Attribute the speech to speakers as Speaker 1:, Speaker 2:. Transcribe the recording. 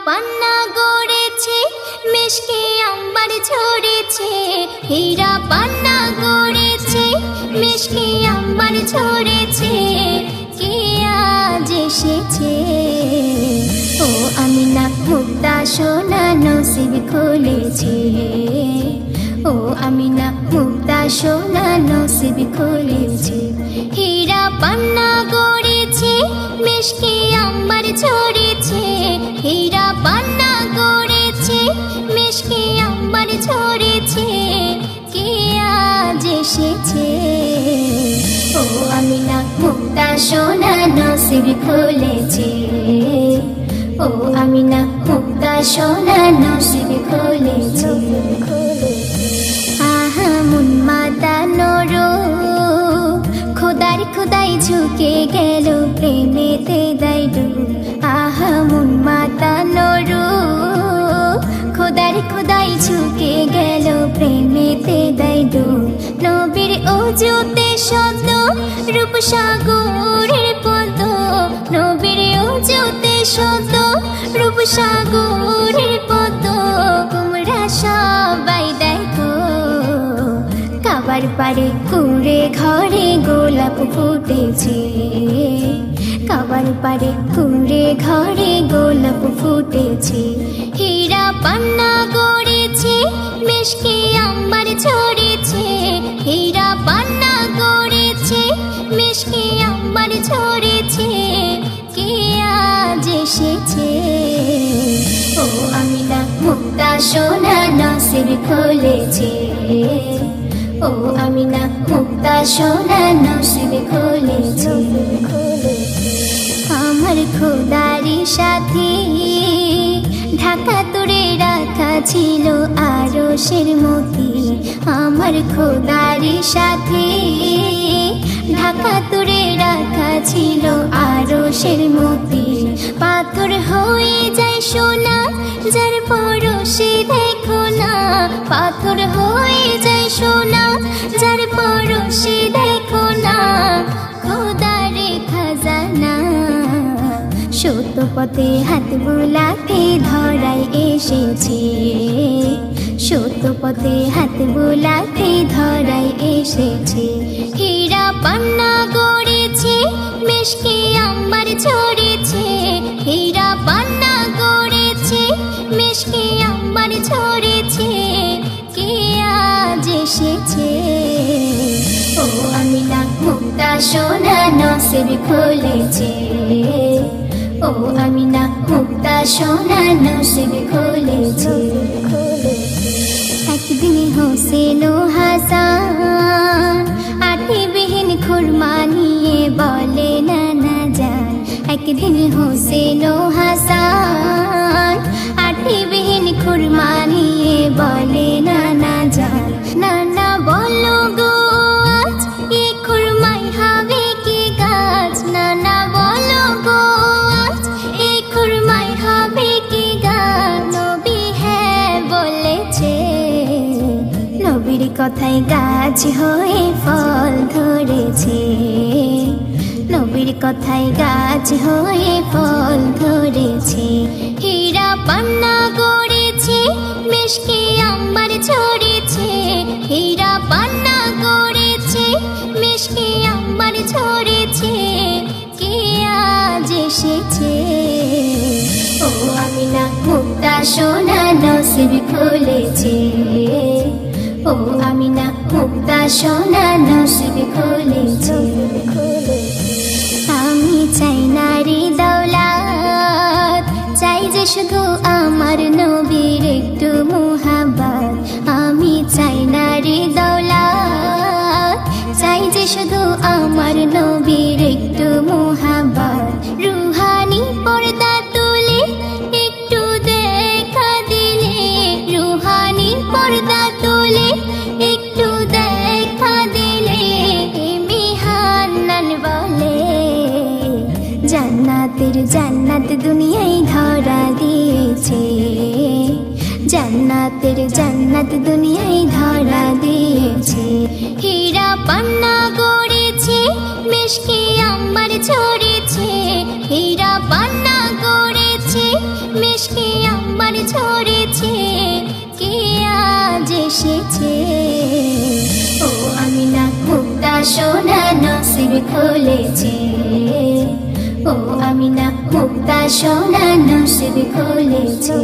Speaker 1: পান্না গড়েছে, মিষ্টি আম্বার ঝরেছে। হীরা পান্না গড়েছে, মিষ্টি আম্বার ঝরেছে। কে আজ এসেছে? ও আমিনা মুক্তা সোনা নসিব খুলেছে। ও আমিনা মুক্তা সোনা নসিব খুলেছে। হীরা পান্না গড়েছে, মিষ্টি আম্বার ঝরেছে। হীরা পান্না গড়েছে, মিষ্টি আম্বার ঝরেছে। কে আজ এসেছে? ও আমিনা মুক্তা সোনা নসিব খুলেছে। ও আমিনা মুক্তা সোনা নসিব খুলেছে। আহা মন মাতানোর খোদার খোদাই ঝুঁকে গেল প্রেমেতে দাইডু। আহা মন মাতানোর খোদার খোদাই ঝুঁকে গেল প্রেমেতে দাইডু। নবীর ওজুতে শত রূপসাগরের পদ। নবীর ওজুতে শত রূপসাগরের পদ। তোমরা সবাই দেখো কাবার পারে কুড়ে ঘরে গোলাপ ফুটেছে। কাবার পারে কুড়ে ঘরে গোলাপ ফুটেছে। হীরা পান্না গড়েছে, মিষ্টি আম্বার ঝরেছে। হীরা পান্না গড়েছে, মিষ্টি আম্বার ঝরেছে। কে আজ এসেছে? ও আমিনা মুক্তা সোনা নসিব খুলেছে। ও আমিনা মুক্তা সোনা নসিব খুলেছে। আমার খোদারি সাথে ঢাকা তোরে রাখা ছিল আরশের মতি। আমার খোদারি সাথে ঢাকা তোরে রাখা ছিল আরশের মতি। পাথর হয়ে যায় সোনা যার পরশে দেখো না। পাথর হয়ে যায় সোনা যার পরশে দেখো না। খোদারে খাজানা সত্য পথে হাত বুলাতে ধরাই এসেছে। সত্য পথে হাত বুলাতে ধরাই এসেছে। হীরা পান্না গড়েছে, মিষ্টি আম্বার ঝরেছে। হীরা পান্না গড়েছে, মিষ্টি আম্বার ঝরেছে। কে আজ এসেছে? ও আমিনা মুক্তা সোনা নসিব খুলেছে। ও আমিনা মুক্তা সোনা নসিব খুলেছে। একদিন হোসেন ও হাসান আটিবিহীন খুরমা নিয়ে বলে নানা যান। একদিন হোসেন ও হাসান আটিবিহীন খুরমা নিয়ে বলে নানা যান। নানা বলো গো আজ এ খুরমাই হবে কি গাছ। নানা বলো গো আজ এ খুরমাই হবে কি গাছ। নবী হ্যাঁ বলেছে, নবীর কথায় গাছ হয়ে ফল ধরেছে। নবীর কথায় গাছ হয়ে ফল ধরেছে। হীরা পান্না গড়েছে, মিষ্টি আম্বার ঝরেছে। হীরা পান্না গড়েছে, মিষ্টি আম্বার ঝরেছে। কে আজ এসেছে? ও আমিনা মুক্তা সোনা নসিব খুলেছে। ও আমিনা মুক্তা সোনা নসিব খুলেছে। আমি চাই নারী দৌলত, চাই যে শুধু আমার নবীর একটু মুহাব্বত। আমি চাই নারী দৌলত, চাই যে শুধু আমার নবীর একটু মুহাব্বত। রুহানি পর্দা তুলে একটু দেখা দিলে। রুহানি পর্দা তুলে একটু দেখা দিলে। মিহান্নান বলে জান্নাতের জান্নাত দুনিয়ায় ধরা দিয়েছে। জান্নাতের জান্নাত দুনিয়ায় ধরা দিয়েছে। হীরা পান্না গড়েছে, মিষ্টি আম্বার ঝরেছে। হীরা পান্না গড়েছে, মিশকে আমার ঝরেছে, কে আজ এসেছে। ও আমিনা মুক্তা সোনা নসিব খুলেছে, ও আমিনা মুক্তা সোনা নসিব খুলেছে।